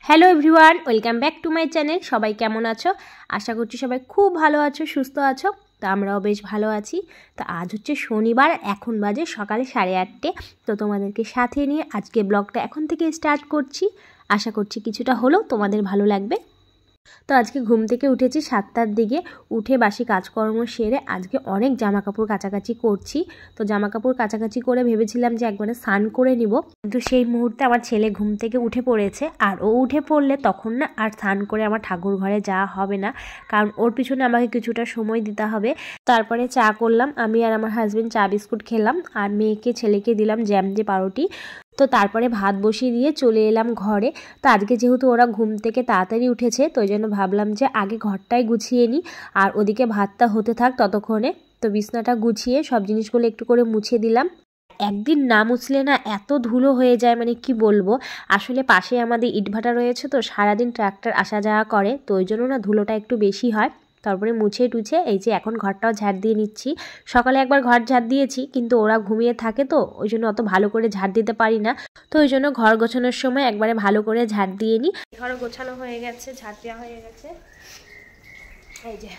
Hello everyone, welcome back to my channel. সবাই কেমন আছো? আশা করছি সবাই খুব ভালো আছো, সুস্থ আছো। তো আমরাও বেশ ভালো আছি। তো আজ হচ্ছে শনিবার, এখন বাজে সকালে 8:30। তো তোমাদেরকে সাথে নিয়ে আজকে ব্লগটা এখন থেকে স্টার্ট করছি। আশা করছি কিছুটা হলেও তোমাদের ভালো লাগবে। তো আজকে ঘুম থেকে উঠেছি 7টার দিকে, উঠে বাসি কাজকর্ম সেরে আজকে অনেক জামা কাপড় কাচাকাচি করছি। তো জামা কাপড় কাচাকাচি করে ভেবেছিলাম যে একবারে স্নান করে নিব, কিন্তু সেই মুহূর্তে আমার ছেলে ঘুম থেকে উঠে পড়েছে। আর ও উঠে পড়লে তখন না আর স্নান করে আমার ঠাকুর ঘরে যাওয়া হবে না, কারণ ওর পিছনে আমাকে কিছুটা সময় দিতে হবে। তারপরে চা করলাম, আমি আর আমার হাজবেন্ড চা বিস্কুট খেলাম, আর মেয়েকে ছেলেকে দিলাম জ্যাম দিয়ে পাউরুটি। তো তারপরে ভাত বসিয়ে দিয়ে চলে এলাম ঘরে। তো আজকে যেহেতু ওরা ঘুম থেকে তাড়াতাড়ি উঠেছে, তো ওই জন্য ভাবলাম যে আগে ঘরটাই গুছিয়ে নিই, আর ওদিকে ভাতটা হতে থাক ততক্ষণে। তো বিছনাটা গুছিয়ে সব জিনিসগুলো একটু করে মুছে দিলাম। একদিন না মুছলে না এত ধুলো হয়ে যায়, মানে কি বলবো। আসলে পাশে আমাদের ইটভাটা রয়েছে, তো সারাদিন ট্রাক্টর আসা যাওয়া করে, তো ওই জন্য না ধুলোটা একটু বেশি হয়। তারপরে মুছে টুছে এই যে এখন ঘরটাও ঝাড় দিয়ে নিচ্ছি। সকালে একবার ঘর ঝাড় দিয়েছি, কিন্তু ওরা ঘুমিয়ে থাকে, তো ওই জন্য অত ভালো করে ঝাড় দিতে পারি না। তো ওই জন্য ঘর গোছানোর সময় একবারে ভালো করে ঝাড় দিয়ে নিই। ঘর গোছানো হয়ে গেছে, ঝাড় দেওয়া হয়ে গেছে। এই যে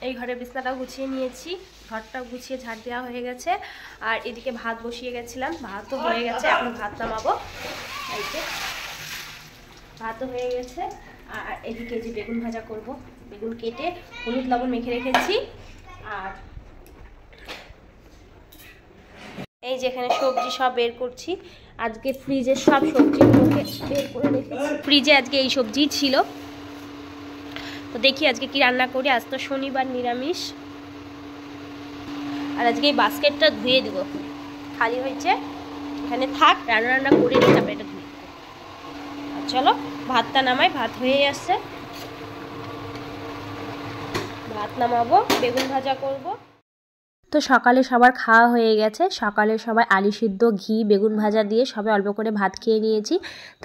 এই ঘরের বিছনাটাও গুছিয়ে নিয়েছি, ঘরটাও গুছিয়ে ঝাড় দেওয়া হয়ে গেছে। আর এদিকে ভাত বসিয়ে গেছিলাম, ভাতও হয়ে গেছে, এখন ভাত নামাবো। এই যে ভাতও হয়ে গেছে। আর এদিকে যে বেগুন ভাজা করব, বেগুন কেটে হলুদ লবণ মেখে রেখেছি। আর এই যে এখানে সবজি সব বের করছি, আজকে ফ্রিজের সব সবজিগুলোকে বের করে রেখেছি। ফ্রিজে আজকে এই সবজি ছিল, তো দেখি আজকে কি রান্না করি। আজ তো শনিবার, নিরামিষ। আর আজকে এই বাস্কেটটা ধুয়ে দিব, খালি হয়েছে, এখানে থাক, রান্না রান্না করে নিই, তারপরে এটা ধুয়ে দেবো। আর চলো ভাতটা নামাই, ভাত হয়ে আসছে, ভাত নামাবো, বেগুন ভাজা করব। তো সকালে সবার খাওয়া হয়ে গেছে, সকালে সবাই আলু সিদ্ধ, ঘি, বেগুন ভাজা দিয়ে সবাই অল্প করে ভাত খেয়ে নিয়েছি।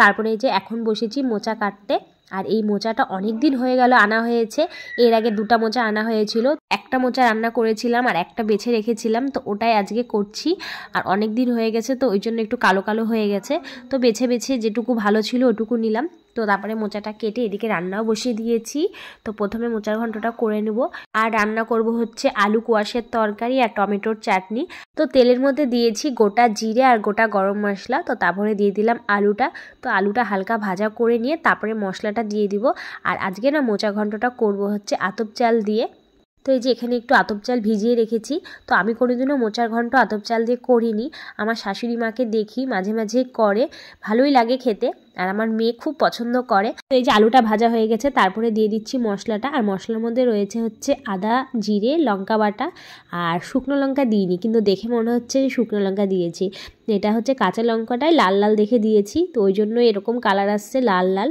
তারপরে এই যে এখন বসেছি মোচা কাটতে। আর এই মোচাটা অনেক দিন হয়ে গেল আনা হয়েছে, এর আগে 2টা মোচা আনা হয়েছিল, একটা মোচা রান্না করেছিলাম আর একটা বেছে রেখেছিলাম, তো ওটাই আজকে করছি। আর অনেক দিন হয়ে গেছে, তো ওই জন্য একটু কালো কালো হয়ে গেছে, তো বেছে বেছে যেটুকু ভালো ছিল ওটুকু নিলাম। তো তারপরে মোচাটা কেটে এদিকে রান্নাও বসিয়ে দিয়েছি। তো প্রথমে মোচার ঘন্টটা করে নেব, আর রান্না করব হচ্ছে আলু কোয়াশের তরকারি আর টমেটোর চাটনি। তো তেলের মধ্যে দিয়েছি গোটা জিরে আর গোটা গরম মশলা, তো তারপরে দিয়ে দিলাম আলুটা। তো আলুটা হালকা ভাজা করে নিয়ে তারপরে মশলাটা দিয়ে দিব। আর আজকে না মোচা ঘন্টটা করব হচ্ছে আতপ চাল দিয়ে। তো এই যে এখানে একটু আতপ চাল ভিজিয়ে রেখেছি। তো আমি কোনোদিনও মোচার ঘন্ট আতপ চাল দিয়ে করিনি, আমার শাশুড়ি মাকে দেখি মাঝে মাঝে করে, ভালোই লাগে খেতে, আর আমার মেয়ে খুব পছন্দ করে। তো এই যে আলুটা ভাজা হয়ে গেছে, তারপরে দিয়ে দিচ্ছি মশলাটা। আর মশলার মধ্যে রয়েছে হচ্ছে আদা, জিরে, লঙ্কা বাটা, আর শুকনো লঙ্কা দিইনি, কিন্তু দেখে মনে হচ্ছে শুকনো লঙ্কা দিয়েছি। এটা হচ্ছে কাঁচা লঙ্কাটাই লাল লাল দেখে দিয়েছি, তো ওই জন্য এরকম কালার আসছে লাল লাল।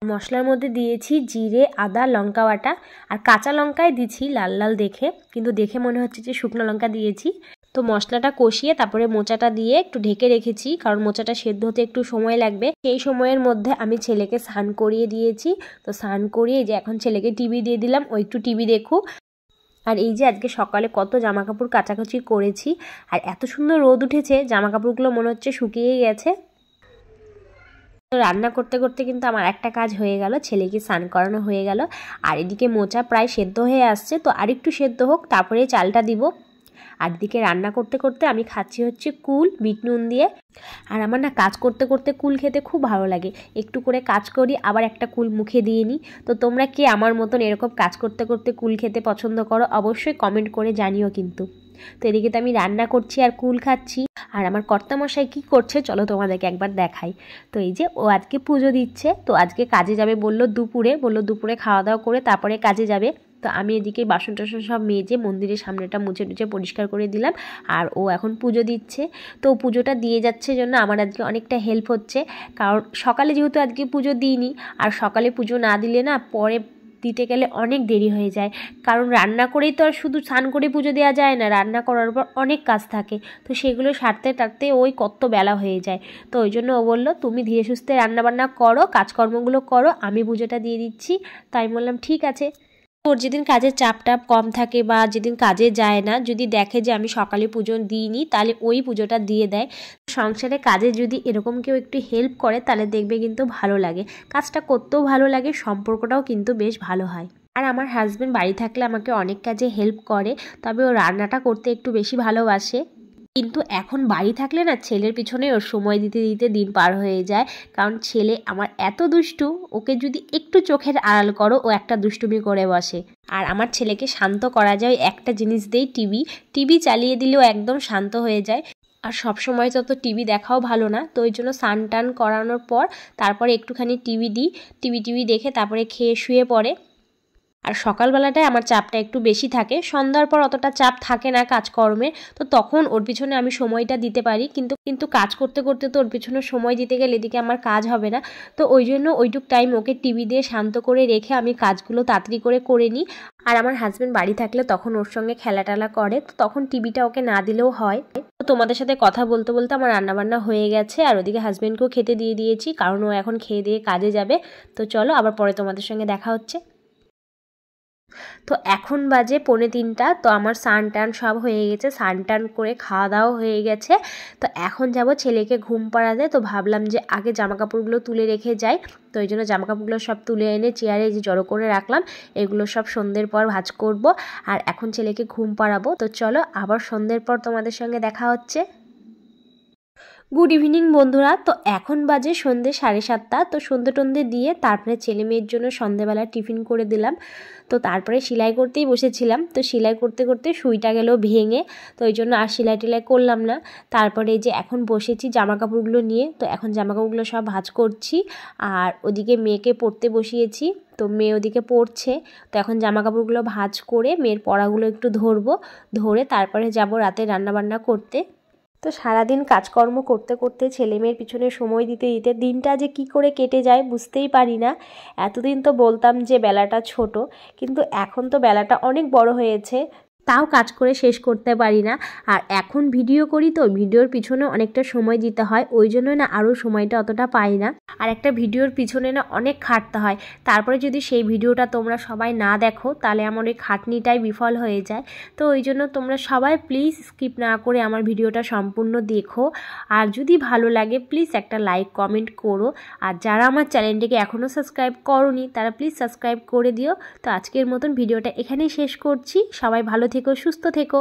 মশলার মধ্যে দিয়েছি জিরে, আদা, লঙ্কা বাটা, আর কাঁচা লঙ্কায় দিচ্ছি লাল লাল দেখে, কিন্তু দেখে মনে হচ্ছে যে শুকনো লঙ্কা দিয়েছি। তো মশলাটা কষিয়ে তারপরে মোচাটা দিয়ে একটু ঢেকে রেখেছি, কারণ মোচাটা সেদ্ধ হতে একটু সময় লাগবে। সেই সময়ের মধ্যে আমি ছেলেকে স্নান করিয়ে দিয়েছি। তো স্নান করিয়ে যে এখন ছেলেকে টিভি দিয়ে দিলাম, ও একটু টিভি দেখুক। আর এই যে আজকে সকালে কত জামা কাপড় কাচাকুচি করেছি, আর এত সুন্দর রোদ উঠেছে, জামা কাপড়গুলো মনে হচ্ছে শুকিয়েই গেছে। তো রান্না করতে করতে কিন্তু আমার একটা কাজ হয়ে গেল, ছেলেকে স্নান করানো হয়ে গেল। আর এদিকে মোচা প্রায় সেদ্ধ হয়ে আসছে, তো আরেকটু সেদ্ধ হোক, তারপরে চালটা দিব। আর এদিকে রান্না করতে করতে আমি খাচ্ছি হচ্ছে কুল বিট নুন দিয়ে। আর আমার না কাজ করতে করতে কুল খেতে খুব ভালো লাগে, একটু করে কাজ করি আবার একটা কুল মুখে দিয়ে নিই। তো তোমরা কে আমার মতন এরকম কাজ করতে করতে কুল খেতে পছন্দ করো, অবশ্যই কমেন্ট করে জানিও কিন্তু। তো এদিকে তো আমি রান্না করছি আর কুল খাচ্ছি। আর আমার কর্তামশাই কি করছে চলো তোমাদেরকে একবার দেখাই। তো এই যে ও আজকে পুজো দিচ্ছে, তো আজকে কাজে যাবে বললো দুপুরে খাওয়া দাওয়া করে তারপরে কাজে যাবে। তো আমি এদিকে বাসন টাসন সব মেজে মন্দিরের সামনেটা মুছে টুছে পরিষ্কার করে দিলাম। আর ও এখন পুজো দিচ্ছে, তো পুজোটা দিয়ে যাচ্ছে জন্য আমার আজকে অনেকটা হেল্প হচ্ছে, কারণ সকালে যেহেতু আজকে পুজো দিইনি, আর সকালে পুজো না দিলে না পরে দিতে গেলে অনেক দেরি হয়ে যায়, কারণ রান্না করেই তো আর শুধু স্নান করে পুজো দেওয়া যায় না, রান্না করার পর অনেক কাজ থাকে, তো সেগুলো সারতে টারতে ওই কত বেলা হয়ে যায়। তো ওই জন্য ও বললো তুমি ধীরে সুস্থে রান্নাবান্না করো, কাজকর্মগুলো করো, আমি পুজোটা দিয়ে দিচ্ছি। তাই বললাম ঠিক আছে। ওর যেদিন কাজের চাপটা কম থাকে বা যেদিন কাজে যায় না, যদি দেখে যে আমি সকালে পুজো দিইনি, তাহলে ওই পুজোটা দিয়ে দেয়। সংসারে কাজে যদি এরকম কেউ একটু হেল্প করে তাহলে দেখবে কিন্তু ভালো লাগে, কাজটা করতেও ভালো লাগে, সম্পর্কটাও কিন্তু বেশ ভালো হয়। আর আমার হাজব্যান্ড বাড়ি থাকলে আমাকে অনেক কাজে হেল্প করে, তবে ও রান্নাটা করতে একটু বেশি ভালোবাসে। কিন্তু এখন বাড়ি থাকলে না ছেলের পিছনে ওর সময় দিতে দিতে দিন পার হয়ে যায়, কারণ ছেলে আমার এত দুষ্টু, ওকে যদি একটু চোখের আড়াল করো ও একটা দুষ্টুমি করে বসে। আর আমার ছেলেকে শান্ত করা যায় একটা জিনিস দিয়েই, টিভি চালিয়ে দিলেও একদম শান্ত হয়ে যায়। আর সব সময় তো টিভি দেখাও ভালো না, তো ওই জন্য স্নান টান করানোর পর তারপরে একটুখানি টিভি দিই, টিভি দেখে তারপরে খেয়ে শুয়ে পড়ে। আর সকালবেলাটায় আমার চাপটা একটু বেশি থাকে, সন্ধ্যার পর অতটা চাপ থাকে না কাজকর্মে, তো তখন ওর পিছনে আমি সময়টা দিতে পারি। কিন্তু কাজ করতে করতে তো ওর পিছনে সময় দিতে গেলে এদিকে আমার কাজ হবে না, তো ওই জন্য ওইটুক টাইম ওকে টিভি দিয়ে শান্ত করে রেখে আমি কাজগুলো তাড়াতাড়ি করে নিই। আর আমার হাজব্যান্ড বাড়ি থাকলে তখন ওর সঙ্গে খেলা করে, তো তখন টিভিটা ওকে না দিলেও হয়। তো তোমাদের সাথে কথা বলতে বলতে আমার রান্নাবান্না হয়ে গেছে, আর ওদিকে হাজব্যান্ডকেও খেতে দিয়ে দিয়েছি, কারণ ও এখন খেয়ে দিয়ে কাজে যাবে। তো চলো আবার পরে তোমাদের সঙ্গে দেখা হচ্ছে। তো এখন বাজে 2:45, তো আমার স্নান টান সব হয়ে গেছে, স্নান টান করে খাওয়া দাওয়া হয়ে গেছে। তো এখন যাব ছেলেকে ঘুম পাড়াতে, তো ভাবলাম যে আগে জামা কাপড়গুলো তুলে রেখে যাই, তো ওই জন্য জামা কাপড়গুলো সব তুলে এনে চেয়ারে যে জড়ো করে রাখলাম, এগুলো সব সন্ধ্যের পর ভাঁজ করব। আর এখন ছেলেকে ঘুম পাড়াবো। তো চলো আবার সন্ধ্যের পর তোমাদের সঙ্গে দেখা হচ্ছে। গুড ইভিনিং বন্ধুরা। তো এখন বাজে সন্ধ্যে 7:30, তো সন্ধ্যে টন্ধে দিয়ে তারপরে ছেলে মেয়ের জন্য সন্ধ্যেবেলা টিফিন করে দিলাম। তো তারপরে সেলাই করতেই বসেছিলাম, তো সেলাই করতে করতে সুইটা গেল ভেঙে, তো ওই জন্য আর সেলাই টেলাই করলাম না। তারপরে যে এখন বসেছি জামা কাপড়গুলো নিয়ে, তো এখন জামা কাপড়গুলো সব ভাঁজ করছি। আর ওদিকে মেয়েকে পড়তে বসিয়েছি, তো মেয়ে ওদিকে পড়ছে। তো এখন জামা কাপড়গুলো ভাঁজ করে মেয়ের পড়াগুলো একটু ধরে তারপরে যাব রাতে রান্নাবান্না করতে। তো সারাদিন কাজকর্ম করতে করতে ছেলে মেয়ের পিছনে সময় দিতে দিতে দিনটা যে কি করে কেটে যায় বুঝতেই পারি না। এতদিন তো বলতাম যে বেলাটা ছোট, কিন্তু এখন তো বেলাটা অনেক বড় হয়েছে, তাও কাজ করে শেষ করতে পারি না। আর এখন ভিডিও করি, তো ভিডিওর পিছনে অনেকটা সময় দিতে হয়, ওই জন্য না আরও সময়টা অতটা পাই না। আর একটা ভিডিওর পিছনে না অনেক খাটতে হয়, তারপরে যদি সেই ভিডিওটা তোমরা সবাই না দেখো তাহলে আমার ওই খাটনিটাই বিফল হয়ে যায়। তো ওই জন্য তোমরা সবাই প্লিজ স্কিপ না করে আমার ভিডিওটা সম্পূর্ণ দেখো। আর যদি ভালো লাগে প্লিজ একটা লাইক কমেন্ট করো। আর যারা আমার চ্যানেলটিকে এখনও সাবস্ক্রাইব করোনি তারা প্লিজ সাবস্ক্রাইব করে দিও। তো আজকের মতন ভিডিওটা এখানেই শেষ করছি। সবাই ভালো থেকো, সুস্থ থেকো।